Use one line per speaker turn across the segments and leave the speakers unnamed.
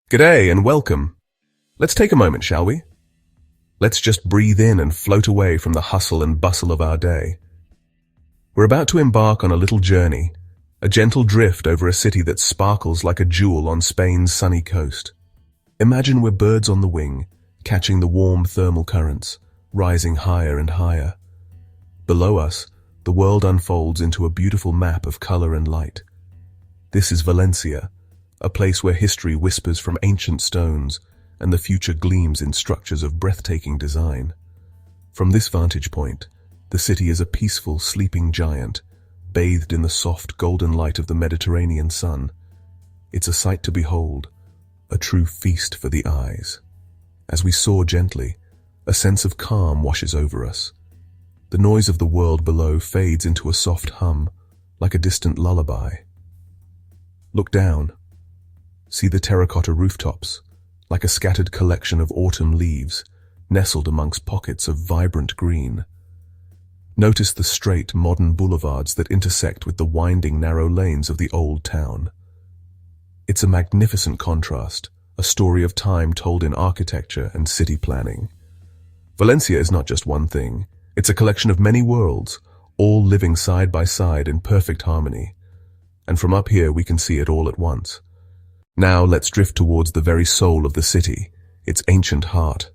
G'day and welcome. Let's take a moment, shall we? Let's just breathe in and float away from the hustle and bustle of our day. We're about to embark on a little journey, a gentle drift over a city that sparkles like a jewel on Spain's sunny coast. Imagine we're birds on the wing, catching the warm thermal currents, rising higher and higher. Below us, the world unfolds into a beautiful map of color and light. This is Valencia, a place where history whispers from ancient stones and the future gleams in structures of breathtaking design. From this vantage point, the city is a peaceful, sleeping giant, bathed in the soft, golden light of the Mediterranean sun. It's a sight to behold, a true feast for the eyes. As we soar gently, a sense of calm washes over us. The noise of the world below fades into a soft hum, like a distant lullaby. Look down. See the terracotta rooftops, like a scattered collection of autumn leaves, nestled amongst pockets of vibrant green. Notice the straight, modern boulevards that intersect with the winding, narrow lanes of the old town. It's a magnificent contrast, a story of time told in architecture and city planning. Valencia is not just one thing. It's a collection of many worlds, all living side by side in perfect harmony. And from up here we can see it all at once. Now let's drift towards the very soul of the city, its ancient heart.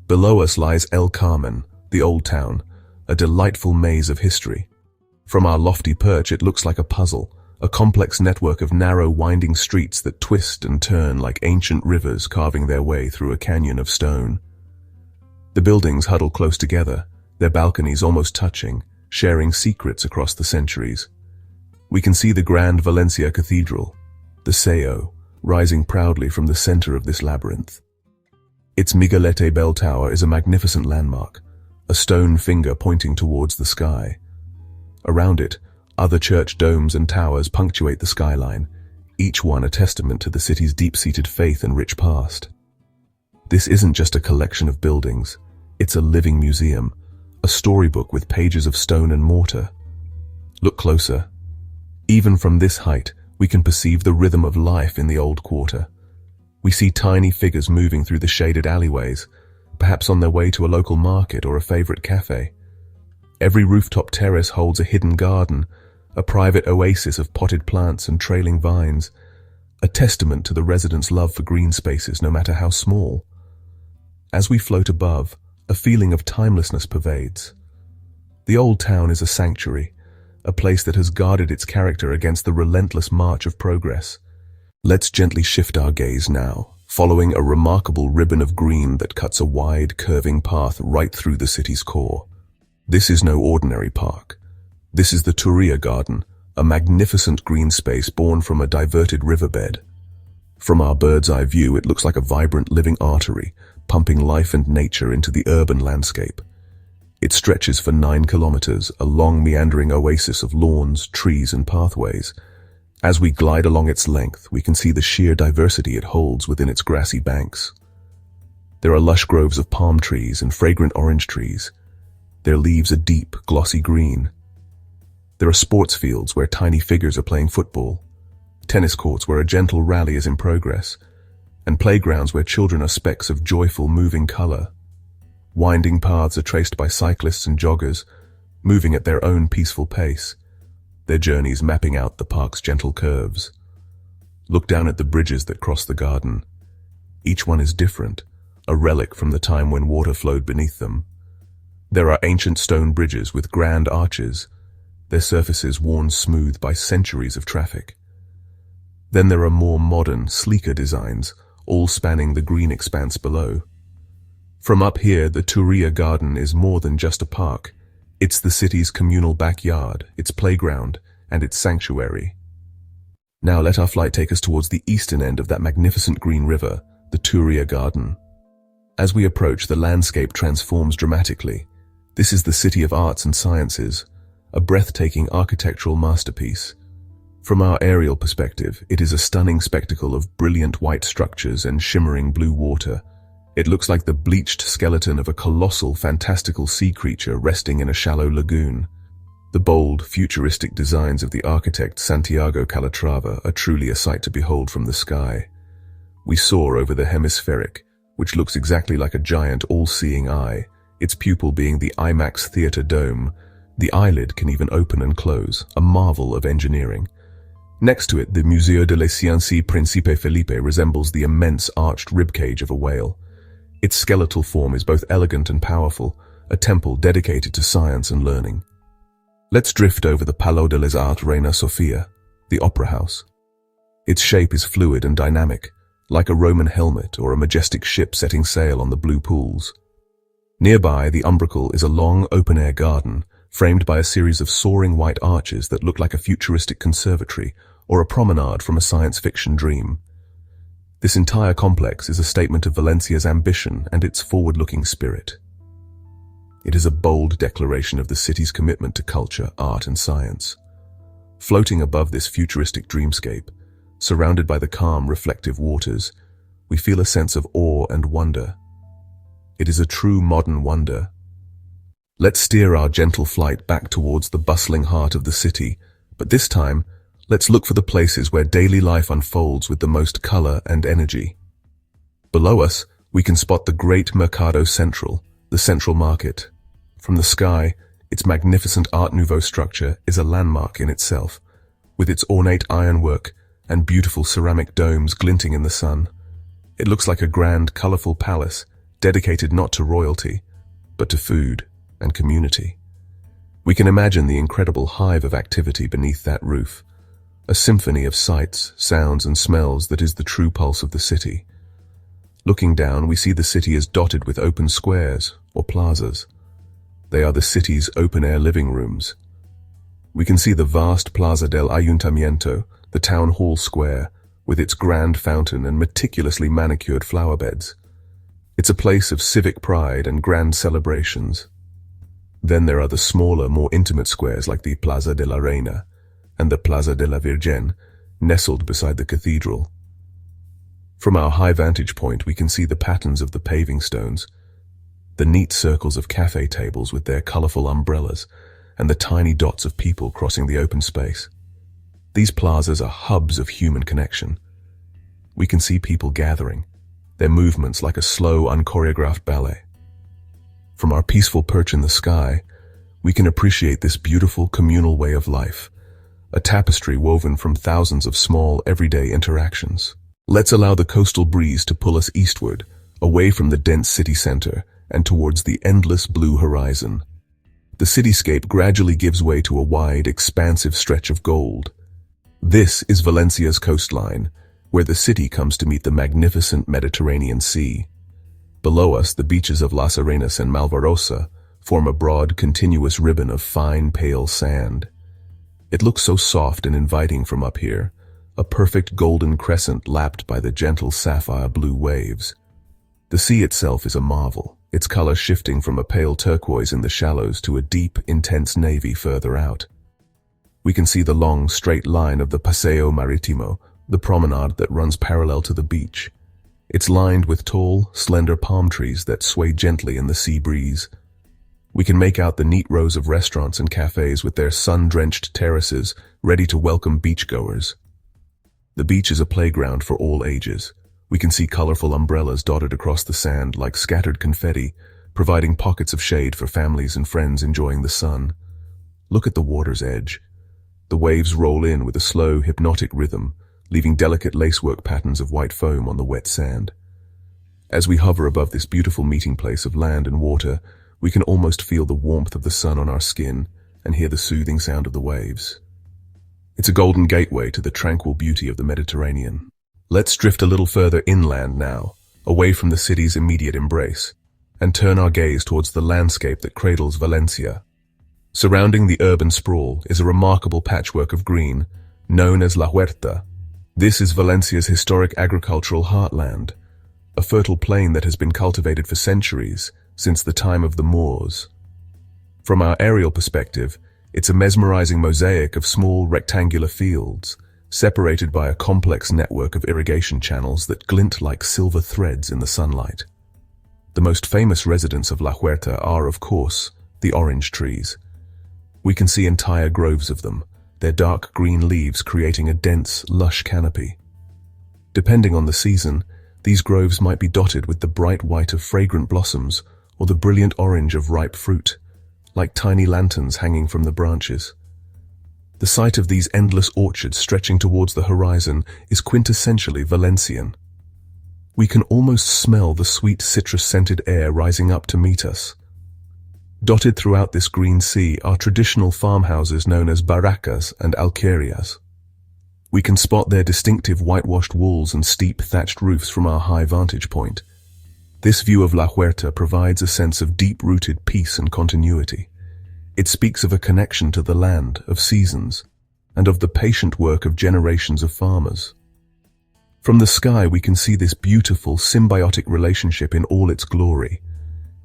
Below us lies El Carmen, the old town, a delightful maze of history. From our lofty perch it looks like a puzzle, a complex network of narrow winding streets that twist and turn like ancient rivers carving their way through a canyon of stone. The buildings huddle close together, their balconies almost touching, sharing secrets across the centuries. We can see the grand Valencia Cathedral, the Seo, rising proudly from the center of this labyrinth. Its Miguelete bell tower is a magnificent landmark, a stone finger pointing towards the sky. Around it, other church domes and towers punctuate the skyline, each one a testament to the city's deep-seated faith and rich past. This isn't just a collection of buildings, it's a living museum, a storybook with pages of stone and mortar. Look closer. Even from this height, we can perceive the rhythm of life in the old quarter. We see tiny figures moving through the shaded alleyways, perhaps on their way to a local market or a favorite cafe. Every rooftop terrace holds a hidden garden, a private oasis of potted plants and trailing vines, a testament to the residents' love for green spaces no matter how small. As we float above, a feeling of timelessness pervades. The old town is a sanctuary, a place that has guarded its character against the relentless march of progress. Let's gently shift our gaze now, following a remarkable ribbon of green that cuts a wide, curving path right through the city's core. This is no ordinary park. This is the Turia garden, a magnificent green space born from a diverted riverbed. From our bird's-eye view, it looks like a vibrant living artery, pumping life and nature into the urban landscape. It stretches for 9 kilometers, a long meandering oasis of lawns, trees, and pathways. As we glide along its length, we can see the sheer diversity it holds within its grassy banks. There are lush groves of palm trees and fragrant orange trees, their leaves a deep, glossy green. There are sports fields where tiny figures are playing football, tennis courts where a gentle rally is in progress, and playgrounds where children are specks of joyful, moving color. Winding paths are traced by cyclists and joggers, moving at their own peaceful pace, their journeys mapping out the park's gentle curves. Look down at the bridges that cross the garden. Each one is different, a relic from the time when water flowed beneath them. There are ancient stone bridges with grand arches, their surfaces worn smooth by centuries of traffic. Then there are more modern, sleeker designs, all spanning the green expanse below. From up here, the Turia garden is more than just a park. It's the city's communal backyard, its playground, and its sanctuary. Now let our flight take us towards the eastern end of that magnificent green river, the Turia garden. As we approach, the landscape transforms dramatically. This is the city of arts and sciences, a breathtaking architectural masterpiece. From our aerial perspective, it is a stunning spectacle of brilliant white structures and shimmering blue water. It looks like the bleached skeleton of a colossal, fantastical sea creature resting in a shallow lagoon. The bold, futuristic designs of the architect Santiago Calatrava are truly a sight to behold from the sky. We soar over the hemispheric, which looks exactly like a giant all-seeing eye, its pupil being the IMAX theater dome. The eyelid can even open and close, a marvel of engineering. Next to it, the Museo de la Ciencia Príncipe Felipe resembles the immense arched ribcage of a whale. Its skeletal form is both elegant and powerful, a temple dedicated to science and learning. Let's drift over the Palau de les Arts Reina Sofia, the opera house. Its shape is fluid and dynamic, like a Roman helmet or a majestic ship setting sail on the blue pools. Nearby, the umbracle is a long open-air garden, framed by a series of soaring white arches that look like a futuristic conservatory or a promenade from a science fiction dream. This entire complex is a statement of Valencia's ambition and its forward-looking spirit. It is a bold declaration of the city's commitment to culture, art, and science. Floating above this futuristic dreamscape, surrounded by the calm, reflective waters, we feel a sense of awe and wonder. It is a true modern wonder. Let's steer our gentle flight back towards the bustling heart of the city, but this time, let's look for the places where daily life unfolds with the most color and energy. Below us, we can spot the great Mercado Central, the central market. From the sky, its magnificent Art Nouveau structure is a landmark in itself, with its ornate ironwork and beautiful ceramic domes glinting in the sun. It looks like a grand, colorful palace dedicated not to royalty, but to food and community. We can imagine the incredible hive of activity beneath that roof, a symphony of sights, sounds, and smells that is the true pulse of the city. Looking down, we see the city is dotted with open squares, or plazas. They are the city's open-air living rooms. We can see the vast Plaza del Ayuntamiento, the town hall square, with its grand fountain and meticulously manicured flower beds. It's a place of civic pride and grand celebrations. Then there are the smaller, more intimate squares like the Plaza de la Reina and the Plaza de la Virgen, nestled beside the cathedral. From our high vantage point, we can see the patterns of the paving stones, the neat circles of cafe tables with their colorful umbrellas, and the tiny dots of people crossing the open space. These plazas are hubs of human connection. We can see people gathering, their movements like a slow, unchoreographed ballet. From our peaceful perch in the sky, we can appreciate this beautiful communal way of life, a tapestry woven from thousands of small, everyday interactions. Let's allow the coastal breeze to pull us eastward, away from the dense city center and towards the endless blue horizon. The cityscape gradually gives way to a wide, expansive stretch of gold. This is Valencia's coastline, where the city comes to meet the magnificent Mediterranean Sea. Below us, the beaches of Las Arenas and Malvarosa form a broad, continuous ribbon of fine, pale sand. It looks so soft and inviting from up here, a perfect golden crescent lapped by the gentle sapphire blue waves. The sea itself is a marvel, its color shifting from a pale turquoise in the shallows to a deep, intense navy further out. We can see the long, straight line of the Paseo Maritimo, the promenade that runs parallel to the beach. It's lined with tall, slender palm trees that sway gently in the sea breeze. We can make out the neat rows of restaurants and cafes with their sun-drenched terraces ready to welcome beachgoers. The beach is a playground for all ages. We can see colorful umbrellas dotted across the sand like scattered confetti, providing pockets of shade for families and friends enjoying the sun. Look at the water's edge. The waves roll in with a slow, hypnotic rhythm, leaving delicate lacework patterns of white foam on the wet sand. As we hover above this beautiful meeting place of land and water, we can almost feel the warmth of the sun on our skin and hear the soothing sound of the waves. It's a golden gateway to the tranquil beauty of the Mediterranean. Let's drift a little further inland now, away from the city's immediate embrace, and turn our gaze towards the landscape that cradles Valencia. Surrounding the urban sprawl is a remarkable patchwork of green, known as La Huerta. This is Valencia's historic agricultural heartland, a fertile plain that has been cultivated for centuries, since the time of the Moors. From our aerial perspective, it's a mesmerizing mosaic of small rectangular fields, separated by a complex network of irrigation channels that glint like silver threads in the sunlight. The most famous residents of La Huerta are, of course, the orange trees. We can see entire groves of them, their dark green leaves creating a dense, lush canopy. Depending on the season, These groves might be dotted with the bright white of fragrant blossoms or the brilliant orange of ripe fruit, like tiny lanterns hanging from the branches. The sight of these endless orchards stretching towards the horizon is quintessentially Valencian. We can almost smell the sweet citrus-scented air rising up to meet us. Dotted throughout this green sea are traditional farmhouses known as barracas and alquerías. We can spot their distinctive whitewashed walls and steep thatched roofs from our high vantage point. This view of La Huerta provides a sense of deep-rooted peace and continuity. It speaks of a connection to the land, of seasons, and of the patient work of generations of farmers. From the sky we can see this beautiful, symbiotic relationship in all its glory.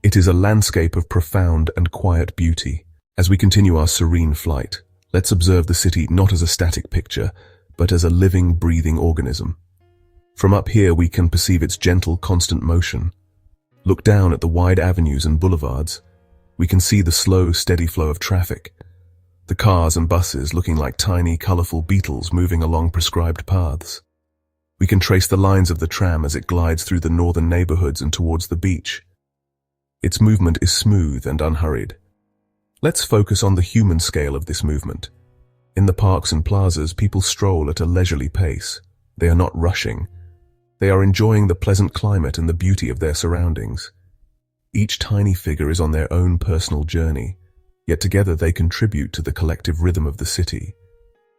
It is a landscape of profound and quiet beauty. As we continue our serene flight, let's observe the city not as a static picture, but as a living, breathing organism. From up here we can perceive its gentle, constant motion. Look down at the wide avenues and boulevards. We can see the slow, steady flow of traffic. The cars and buses looking like tiny, colorful beetles moving along prescribed paths. We can trace the lines of the tram as it glides through the northern neighborhoods and towards the beach. Its movement is smooth and unhurried. Let's focus on the human scale of this movement. In the parks and plazas, people stroll at a leisurely pace. They are not rushing. They are enjoying the pleasant climate and the beauty of their surroundings. Each tiny figure is on their own personal journey, yet together they contribute to the collective rhythm of the city.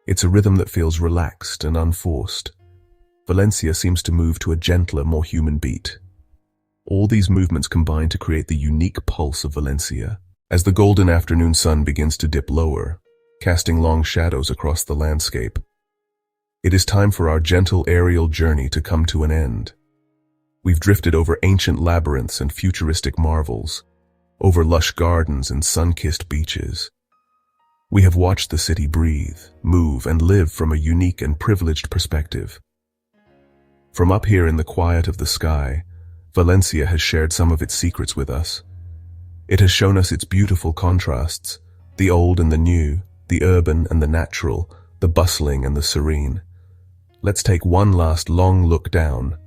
It's a rhythm that feels relaxed and unforced. Valencia seems to move to a gentler, more human beat. All these movements combine to create the unique pulse of Valencia. As the golden afternoon sun begins to dip lower, casting long shadows across the landscape, it is time for our gentle aerial journey to come to an end. We've drifted over ancient labyrinths and futuristic marvels, over lush gardens and sun-kissed beaches. We have watched the city breathe, move, and live from a unique and privileged perspective. From up here in the quiet of the sky, Valencia has shared some of its secrets with us. It has shown us its beautiful contrasts, the old and the new, the urban and the natural, the bustling and the serene. Let's take one last long look down.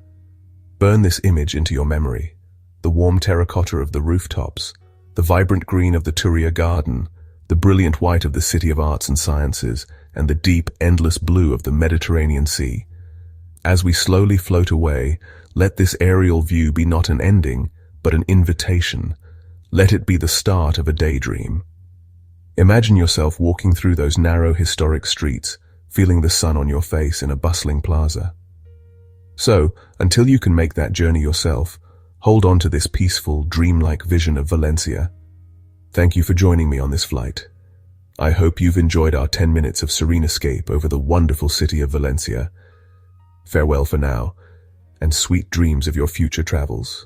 Burn this image into your memory. The warm terracotta of the rooftops, the vibrant green of the Turia garden, the brilliant white of the City of Arts and Sciences, and the deep, endless blue of the Mediterranean Sea. As we slowly float away, let this aerial view be not an ending, but an invitation. Let it be the start of a daydream. Imagine yourself walking through those narrow historic streets, feeling the sun on your face in a bustling plaza. So, until you can make that journey yourself, hold on to this peaceful, dreamlike vision of Valencia. Thank you for joining me on this flight. I hope you've enjoyed our 10 minutes of serene escape over the wonderful city of Valencia. Farewell for now, and sweet dreams of your future travels.